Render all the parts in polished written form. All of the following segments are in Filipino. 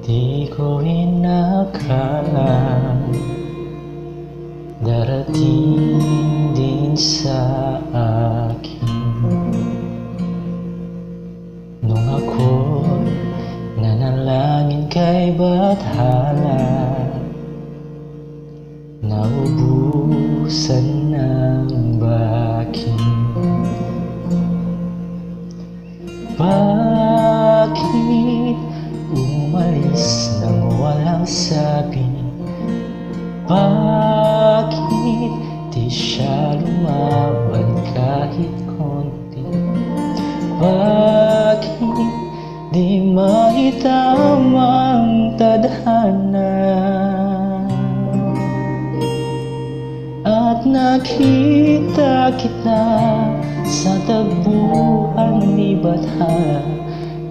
Di ko inakala darating din sa akin nung ako'y nanalangin kay Bathala. Naubusan ng bakin. Bakit umalis nang walang sabi? Bakit di siya lumaban kahit konti? Bakit di maitamang tadhana? At nakita kita sa tagpuan ni Bathala.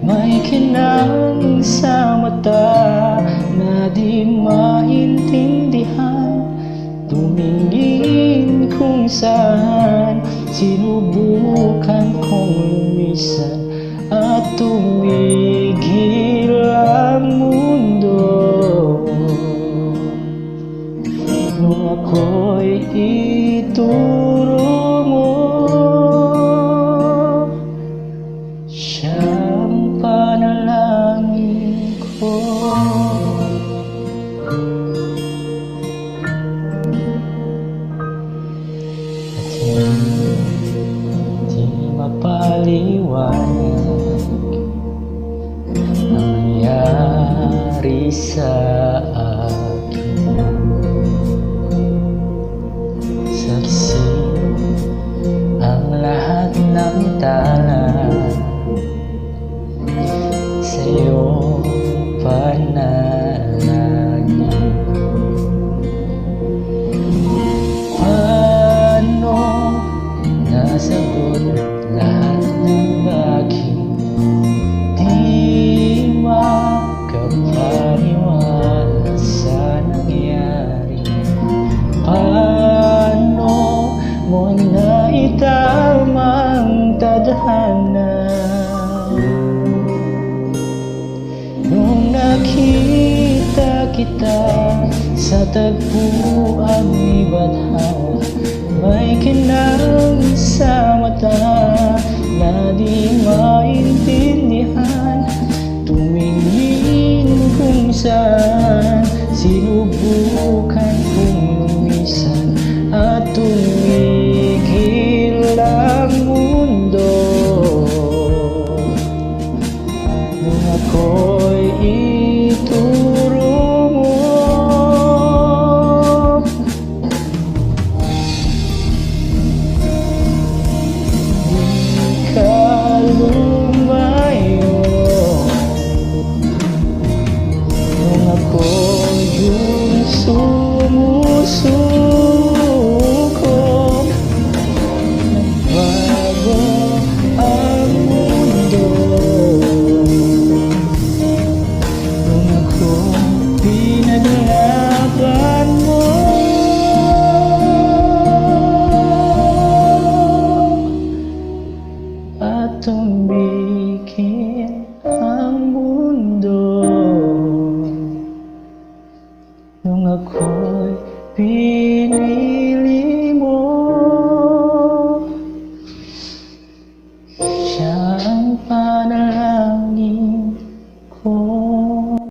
May kinang sa mata na di maintindihan. Tumingin kung saan, sinubukan kong lumisan at tumigil ang mundo. Nung ako'y ituro mo, siyang panalangin ko. At hindi mapaliwanag ang nangyari sa akin. Saksi ang lahat ng tala sa iyong panalangin. Paano nasagot lahat ng aking di makapaniwala sa nangyari? Paano mo naitamang tadhana? Nung nakita kita sa tagpuan ni Bathala, may kinang sa mata na di maintindihan. Tumingin kung saan, sinubukan kong lumisan at tumigil ang mundo. Nung ako'y ituro mo, di ka lumayo. Nung ako yung sumusuko, nagbago ang mundo. Nung ako pinaglaban mo, at tumigil ang mundo. Nung ako'y pinili